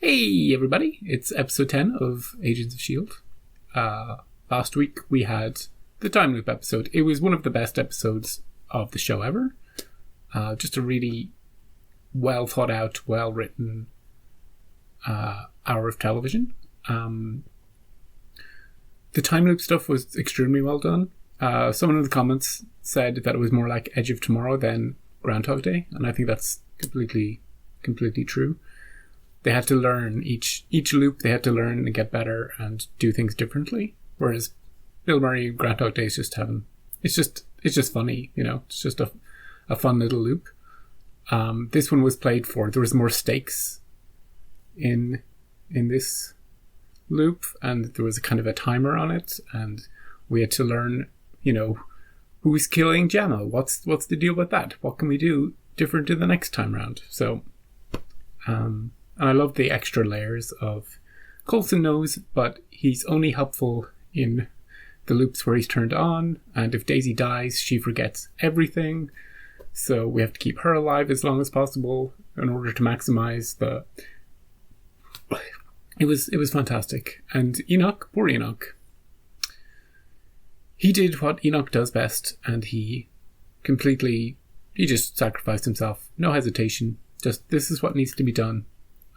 Hey everybody, it's episode 10 of Agents of S.H.I.E.L.D. Last week we had the time loop episode. It was one of the best episodes of the show ever. Just a really well thought out, well written hour of television. The time loop stuff was extremely well done. Someone in the comments said that it was more like Edge of Tomorrow than Groundhog Day, and I think that's completely true. They had to learn each loop. They had to learn and get better and do things differently. Whereas Bill Murray Groundhog Day is just having it's just funny, you know. It's just a fun little loop. This one was played for. There was more stakes in this loop, and there was a kind of a timer on it, and we had to learn, you know, who's killing Gemma. What's the deal with that? What can we do different to the next time round? So, and I love the extra layers of Coulson knows, but he's only helpful in the loops where he's turned on, and if Daisy dies, she forgets everything. So we have to keep her alive as long as possible in order to maximize the... It was fantastic. And Enoch, poor Enoch, he did what Enoch does best, and he just sacrificed himself. No hesitation. Just, this is what needs to be done.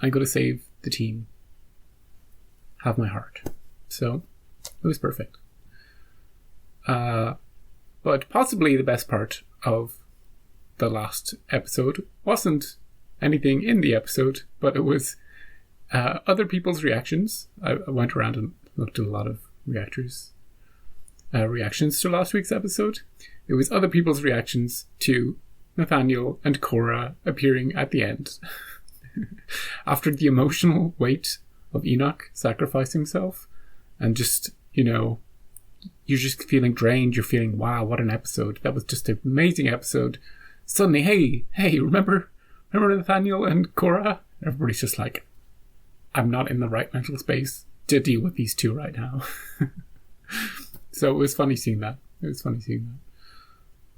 I'm going to save the team. Have my heart. So, it was perfect. But possibly the best part of the last episode wasn't anything in the episode, but it was other people's reactions. I went around and looked at a lot of reactions to last week's episode. It was other people's reactions to Nathaniel and Cora appearing at the end. After the emotional weight of Enoch sacrificing himself, and just, you know, you're just feeling drained. You're feeling, wow, what an episode. That was just an amazing episode. Suddenly, hey, remember Nathaniel and Cora? Everybody's just like, I'm not in the right mental space to deal with these two right now. So it was funny seeing that.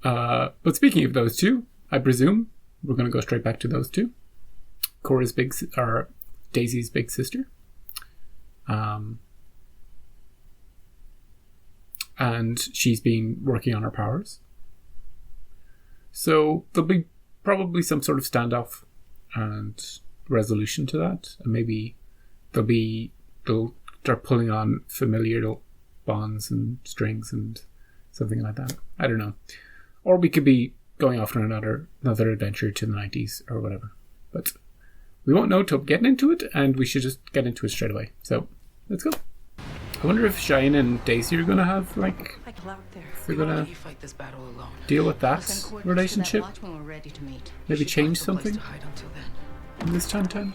But speaking of those two, I presume we're going to go straight back to those two. Cora's Daisy's big sister. And she's been working on her powers. So there'll be probably some sort of standoff and resolution to that. And maybe they'll start pulling on familial bonds and strings and something like that. I don't know. Or we could be going off on another adventure to the 90s or whatever. But we won't know till getting into it, and we should just get into it straight away. So, let's go. I wonder if Cheyenne and Daisy are going to have, like, they're going to deal with that relationship. Maybe change something in this timeline.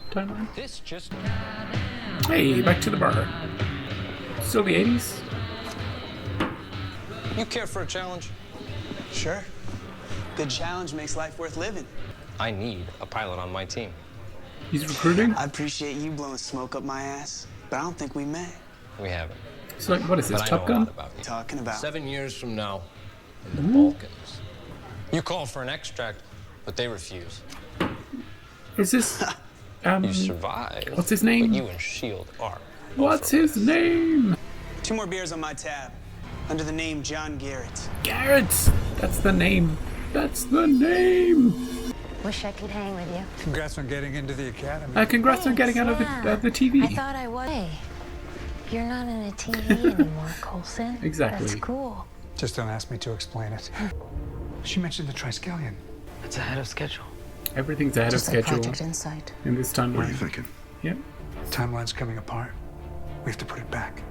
Hey, back to the bar. Still the 80s? You care for a challenge? Sure. Good challenge makes life worth living. I need a pilot on my team. He's recruiting? I appreciate you blowing smoke up my ass, but I don't think we met. We haven't. So, like, what is this, Top Gun? Talking about 7 years from now, in the Balkans. You call for an extract, but they refuse. Is this... You survived. What's his name? But you and S.H.I.E.L.D. are. What's his name? 2 more beers on my tab, under the name John Garrett. Garrett! That's the name. Wish I could hang with you. Congrats on getting into the academy. Congrats on getting out of the TV. I thought I was. Hey, you're not in a TV anymore, Coulson. Exactly. That's cool. Just don't ask me to explain it. She mentioned the Triskelion. It's ahead of schedule. Everything's ahead of schedule. Project Insight. In this timeline. What are you thinking? Yeah. Timeline's coming apart. We have to put it back.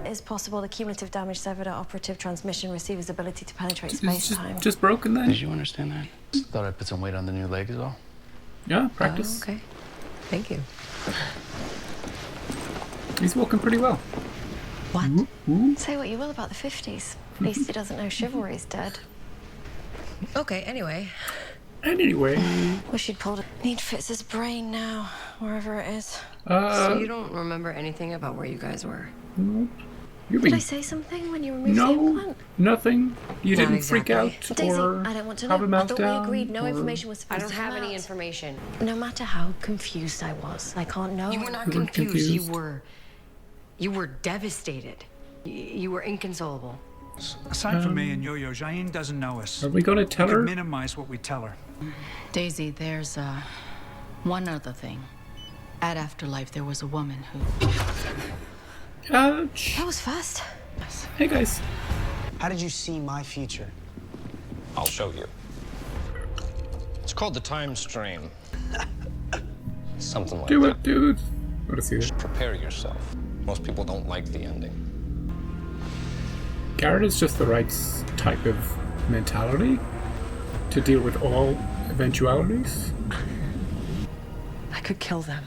Is possible the cumulative damage severed our operative transmission receiver's ability to penetrate It's space-time. just broken then? Did you understand that? Thought I'd put some weight on the new leg as well. Yeah, practice. Oh, okay. Thank you. He's walking pretty well. What? Ooh. Say what you will about the 50s. At least he doesn't know chivalry's dead. Okay, anyway. Wish you'd pulled it. Need Fitz's brain now, wherever it is. So you don't remember anything about where you guys were? Nope. You're Did I being... say something when you removed the No, implant? nothing. You Not didn't freak exactly. out Daisy, or I don't want to have a know. I thought we meltdown. agreed no or- information was I supposed don't to have come any out. information. No matter how confused I was, I can't know. You were not You were confused. confused. You were devastated. You were inconsolable. Aside from me and Yo-Yo, Jaine doesn't know us. Are we going to tell We could her? minimize what we tell her. Daisy, there's one other thing. At Afterlife, there was a woman who... Ouch. That was fast. Hey guys. How did you see my future? I'll show you. It's called the time stream. Something like Do that. it, dude. Want to see this? Prepare yourself. Most people don't like the ending. Garrett is just the right type of mentality to deal with all eventualities. I could kill them.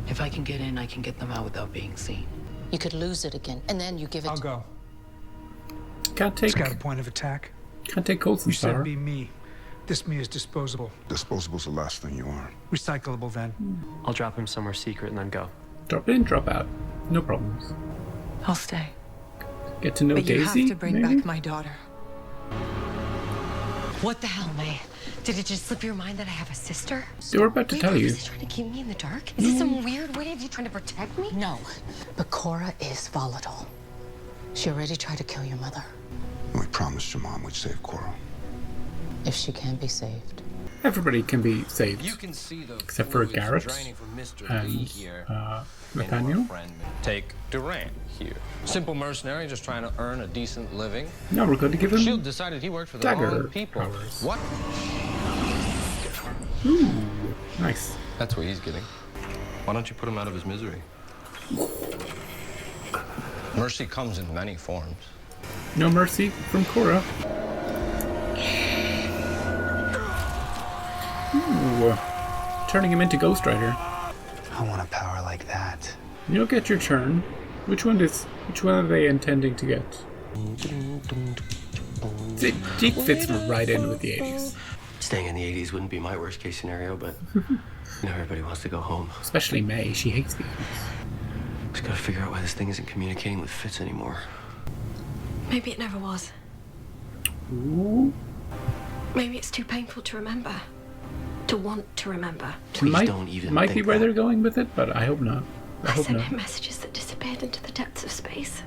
If I can get in, I can get them out without being seen. You could lose it again, and then you give it I'll go. Can't take It's got a point of attack. Colson's You said power. be me. This me is disposable. Disposable's the last thing you are. Recyclable then. I'll drop him somewhere secret and then go. Drop in, drop out. No problems. I'll stay. Get to know But you Daisy. have to bring maybe? back my daughter. What the hell, May? Did it just slip your mind that I have a sister? They were about to Wait, tell you. Is he trying to keep me in the dark? Is this some weird way of you trying to protect me? No, but Cora is volatile. She already tried to kill your mother. We promised your mom we'd save Coral. If she can be saved. Everybody can be saved. You can see the Except for fluids Garrett draining from Mr. and, Lee here. Nathaniel. Into our friend. Take Durant here. Simple mercenary just trying to earn a decent living. Now we're going to give him Shield decided he worked for the dagger wrong people. powers. What? Ooh, nice. That's what he's getting. Why don't you put him out of his misery? Mercy comes in many forms. No mercy from Cora. Ooh, turning him into Ghost Rider. I want a power like that. You'll get your turn. Which one are they intending to get? It fits right in with the 80s. Staying in the 80s wouldn't be my worst case scenario, but you know, everybody wants to go home. Especially May. She hates the 80s. Just gotta figure out why this thing isn't communicating with Fitz anymore. Maybe it never was. Ooh. Maybe it's too painful to remember. To want to remember. Please don't even Might be think where that. they're going with it, but I hope not. I I hope sent not. him messages that disappeared into the depths of space.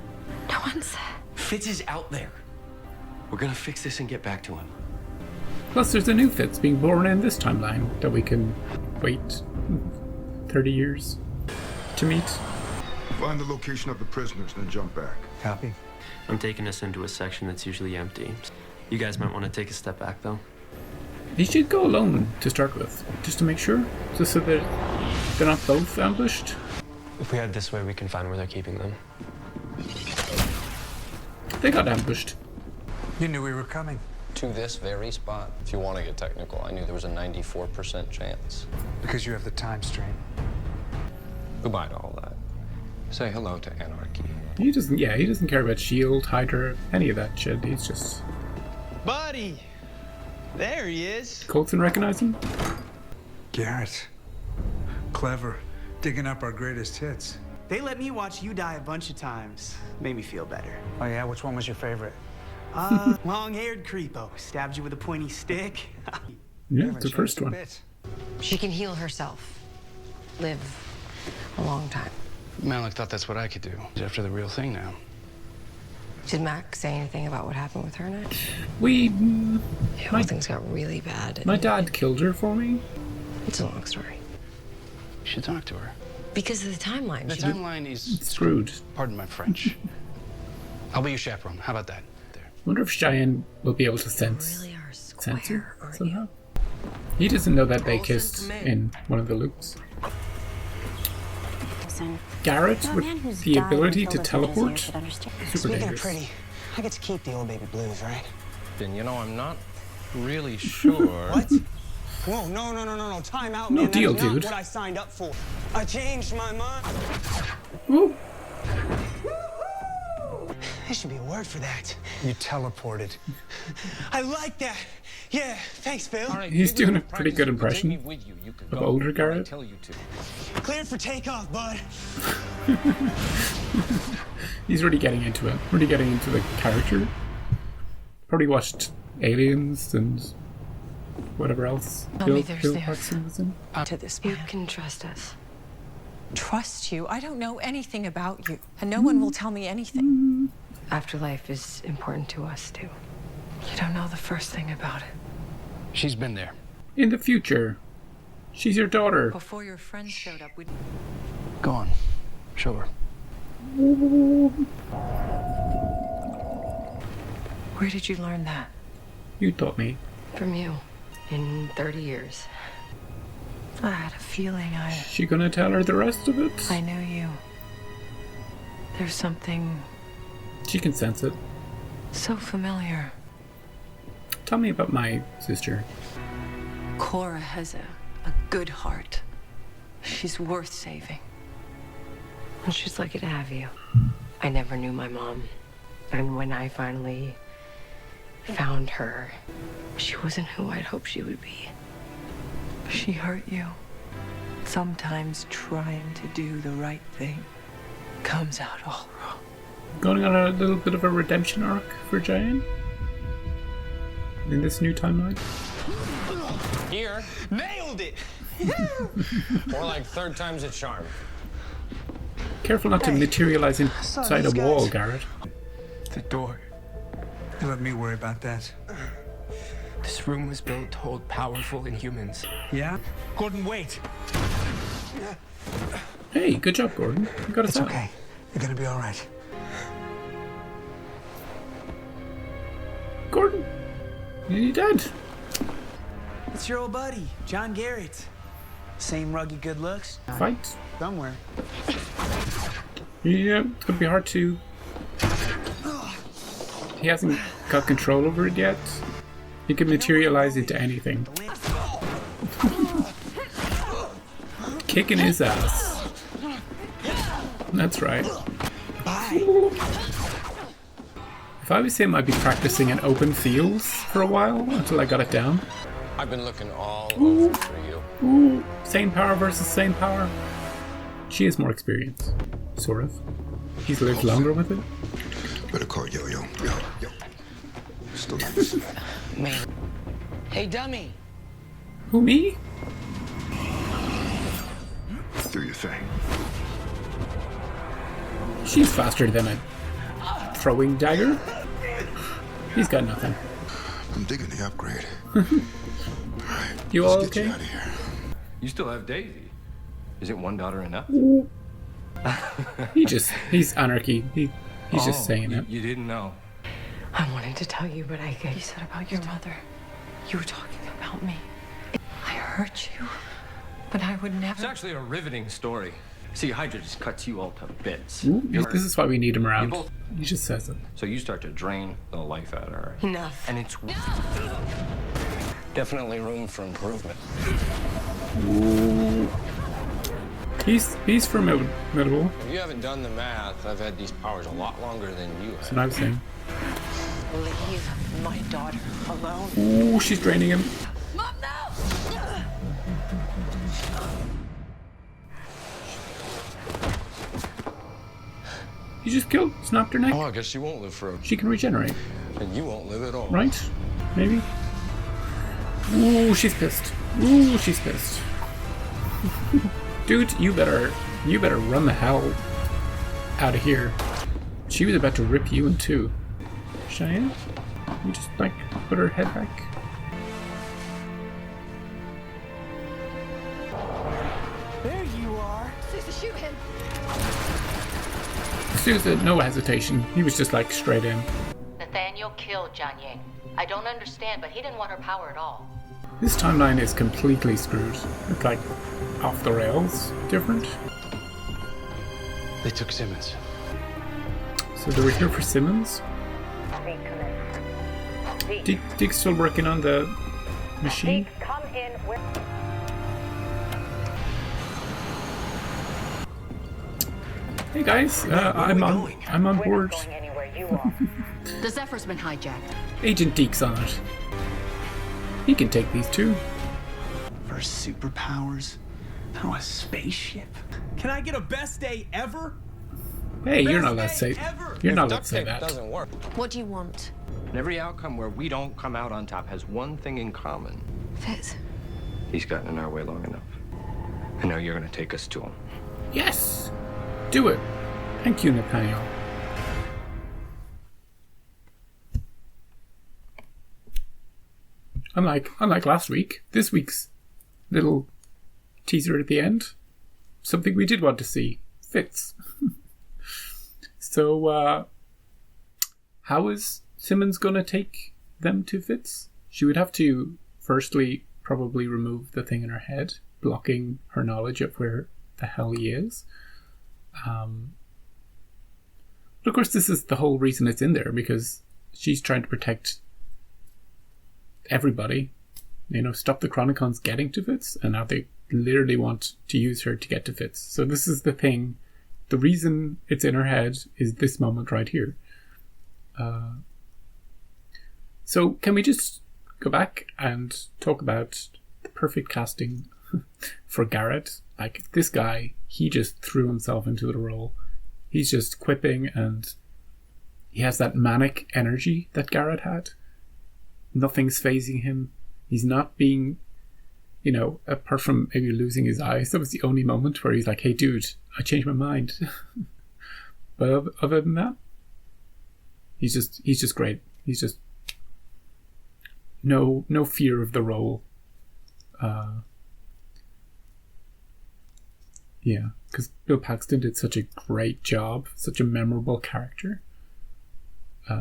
No answer. Fitz is out there. We're gonna fix this and get back to him. Plus, there's a new Fitz being born in this timeline that we can wait 30 years to meet. Find the location of the prisoners, then jump back. Copy. I'm taking us into a section that's usually empty. You guys might want to take a step back, though. You should go alone to start with, just to make sure, just so that they're not both ambushed. If we head this way, we can find where they're keeping them. They got ambushed. You knew we were coming. To this very spot. If you want to get technical, I knew there was a 94% chance. Because you have the time stream. Goodbye to all that. Say hello to anarchy. He doesn't care about Shield, Hydra, any of that shit. He's just... Buddy! There he is. Coulson recognize him? Garrett. Clever. Digging up our greatest hits. They let me watch you die a bunch of times. Made me feel better. Oh yeah, which one was your favorite? Long-haired creepo. Stabbed you with a pointy stick. Yeah, it's the first one. She can heal herself. Live a long time. Malik thought that's what I could do. He's after the real thing now. Did Mac say anything about what happened with her next? Yeah, Well, things got really bad. my dad killed her for me. It's a long story. You should talk to her. Because of the timeline. The She- timeline is Screwed. Pardon my French. I'll be your chaperone. How about that? There. Wonder if Cheyenne will be able to sense really are sense square, her aren't somehow. He doesn't know that they kissed to me. in one of the loops. Listen, Garrett a with man who's the died ability and to killed a kid is teleport. here should understand. Super Speaking of dangerous. pretty, I get to keep the old baby blues, right? Then, you know, I'm not really sure. What? Whoa, no, time out, No man. deal, That's not dude. what I signed up for. I changed my mind. Woo. There should be a word for that. You teleported. I like that. Yeah, thanks, Bill. All right, He's give me doing a the pretty practice. good You can take impression me with you. You can of go older wherever I Garrett. tell you to. Cleared for takeoff, bud. He's really getting into it. Really getting into the character. Probably watched Aliens and whatever else Tell me Bill there's Bill there. Paxton was in. To this You man. can trust us. Trust you? I don't know anything about you, and no one will tell me anything. Afterlife is important to us, too. You don't know the first thing about it. She's been there. In the future, she's your daughter. Before your friends showed up, we... Go on. Show her. Where did you learn that? You taught me. From you. In 30 years. I had a feeling She gonna tell her the rest of it? I knew you. There's something She can sense it. so familiar. Tell me about my sister. Cora has a good heart. She's worth saving. And she's lucky to have you. I never knew my mom. And when I finally found her, she wasn't who I'd hoped she would be. She hurt you. Sometimes trying to do the right thing comes out all wrong. Going on a little bit of a redemption arc for Jane in this new timeline. Here, Nailed it! more like third time's a charm. Careful not to materialize inside a these wall, guys. Garrett. The door. You let me worry about that. This room was built to hold powerful inhumans. Yeah? Gordon, wait. Hey, good job, Gordon. You got us It's out. okay. You're gonna be all right. Gordon, you dead? It's your old buddy, John Garrett. Same rugged good looks. Fight? Somewhere. Yeah, it's gonna be hard to. He hasn't got control over it yet. He can materialize into anything. Kicking his ass. That's right. If I was him, I'd be practicing in open fields for a while until I got it down. I've been looking all over for you. Ooh, same power versus same power. She has more experience, sort of. He's lived longer with it. Better call Yo-Yo. Yo. Still not listening. Man. Hey, dummy. Who, me? Do your thing. She's faster than a throwing dagger. He's got nothing. I'm digging the upgrade. You all Let's get okay? you out of here. You still have Daisy. Isn't one daughter enough? He's anarchy. He's just saying it. You didn't know. I wanted to tell you, but I could. You said about your mother. You were talking about me. I hurt you, but I would It's never. actually a riveting story. See, Hydra just cuts you all to bits. Ooh, this is why we need him around. both- He just says it. So you start to drain the life out of her. Enough. And it's Definitely room for improvement. He's formidable. If you haven't done the math, I've had these powers a lot longer than you That's have. what I was saying. Leave my daughter alone. Ooh, she's draining him. Mom, no! He just snapped her neck. Oh, I guess she won't live forever. She can regenerate, And you won't live at all. right? Maybe? Ooh, she's pissed. Ooh, she's pissed. Dude, you better run the hell out of here. She was about to rip you in two. Cheyenne? You just, put her head back. There you are. Susa, shoot him. Susan, no hesitation. He was just, straight in. Nathaniel killed John Yang. I don't understand, but he didn't want her power at all. This timeline is completely screwed. It's, off the rails. Different. They took Simmons. So they were here for Simmons? Deke's still working on the machine? Come in. Hey guys, I'm on board. The Zephyr's been hijacked. Agent Deke's on it. He can take these two. For superpowers? Oh, a spaceship. Can I get a best day ever? Hey, you're not allowed to say. You're not allowed to say that. Doesn't work. What do you want? And every outcome where we don't come out on top has one thing in common. Fitz. He's gotten in our way long enough. And now you're going to take us to him. Yes, do it. Thank you, Nathaniel. Unlike last week, this week's little teaser at the end, something we did want to see, Fitz. So, how is Simmons gonna take them to Fitz? She would have to, firstly, probably remove the thing in her head, blocking her knowledge of where the hell he is. But of course, this is the whole reason it's in there, because she's trying to protect everybody. You know, stop the Chronicons getting to Fitz, and now they literally want to use her to get to Fitz. So this is the thing. The reason it's in her head is this moment right here. So can we just go back and talk about the perfect casting for Garrett? Like, this guy, he just threw himself into the role. He's just quipping, and he has that manic energy that Garrett had. Nothing's phasing him. He's not being, you know, apart from maybe losing his eyes. That was the only moment where he's like, hey dude, I changed my mind. But other than that, he's just great. He's just no fear of the role. Yeah, because Bill Paxton did such a great job, such a memorable character.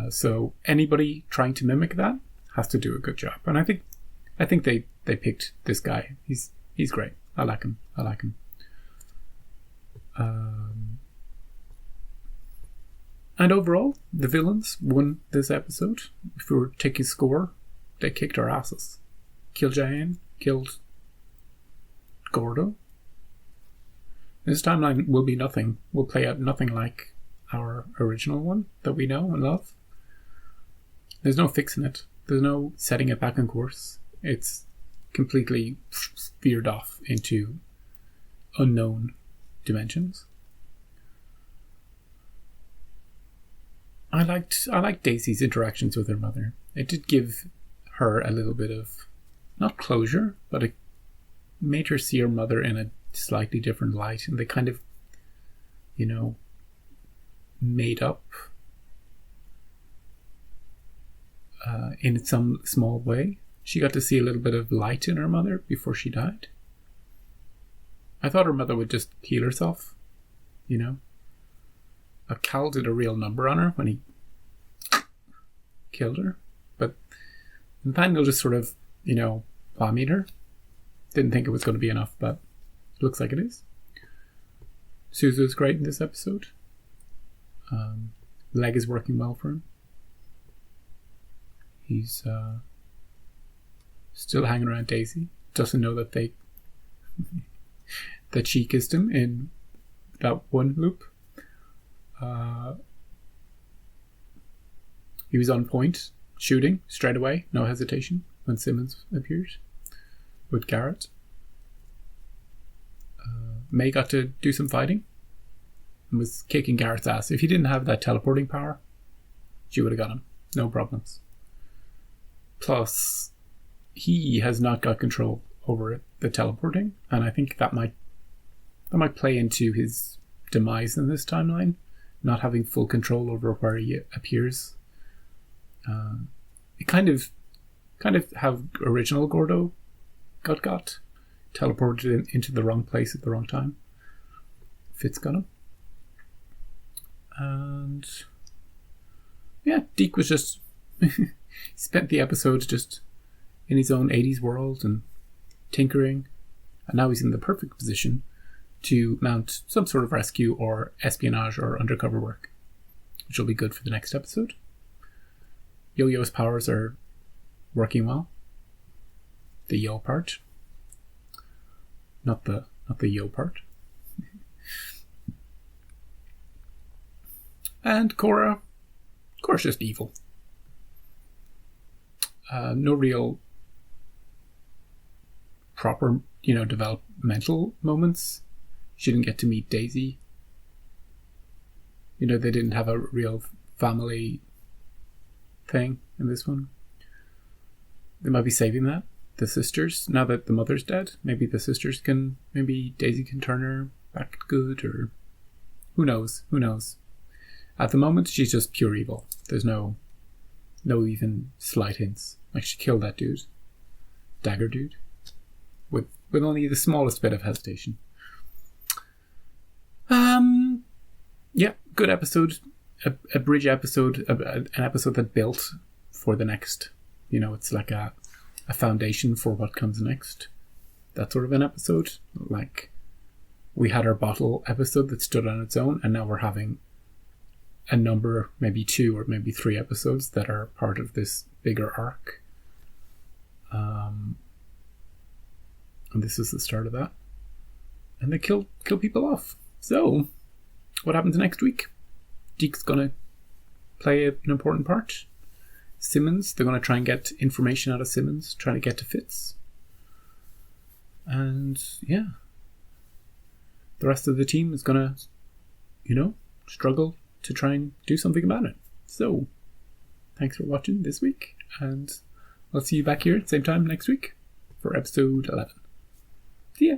So anybody trying to mimic that has to do a good job. And I think they picked this guy. He's great. I like him. And overall, the villains won this episode. If we were taking score, they kicked our asses. Killed Jayan, killed Gordo. This timeline will be nothing. Will play out nothing like our original one that we know and love. There's no fixing it. There's no setting it back on course. It's completely veered off into unknown dimensions. I liked Daisy's interactions with her mother. It did give her a little bit of, not closure, but it made her see her mother in a slightly different light, and they kind of, you know, made up in some small way. She got to see a little bit of light in her mother before she died. I thought her mother would just heal herself, you know. Cal did a real number on her when he killed her, but Nathaniel just sort of, you know, palmied her. Didn't think it was going to be enough, but it looks like it is. Suzu's great in this episode. Leg is working well for him. He's still hanging around Daisy. Doesn't know that that she kissed him in that one loop. He was on point, shooting straight away, no hesitation, when Simmons appears with Garrett. May got to do some fighting and was kicking Garrett's ass. If he didn't have that teleporting power, she would have got him. No problems. Plus, he has not got control over the teleporting, and I think that might play into his demise in this timeline, not having full control over where he appears. It kind of how original Gordo got teleported into the wrong place at the wrong time. Fitz got him. And yeah, Deke was just spent the episodes just in his own 80s world and tinkering, and now he's in the perfect position to mount some sort of rescue or espionage or undercover work, which will be good for the next episode. Yo-Yo's powers are working well. The yo part, not the yo part. And Cora's just evil. No real proper, developmental moments. She didn't get to meet Daisy. They didn't have a real family thing in this one. They might be saving that. The sisters, now that the mother's dead, maybe the sisters maybe Daisy can turn her back good, or who knows? At the moment, she's just pure evil. There's no even slight hints. Like, she killed that dude. Dagger dude. With only the smallest bit of hesitation. Yeah, good episode. A bridge episode. An episode that built for the next. It's like a foundation for what comes next. That sort of an episode. Like, we had our bottle episode that stood on its own, and now we're having a number, maybe 2 or maybe 3 episodes that are part of this bigger arc. And this is the start of that. And they kill people off. So, what happens next week? Deke's gonna play an important part. Simmons, they're gonna try and get information out of Simmons, trying to get to Fitz. And yeah, the rest of the team is gonna, struggle to try and do something about it. So, thanks for watching this week, and I'll see you back here at the same time next week for episode 11. See ya!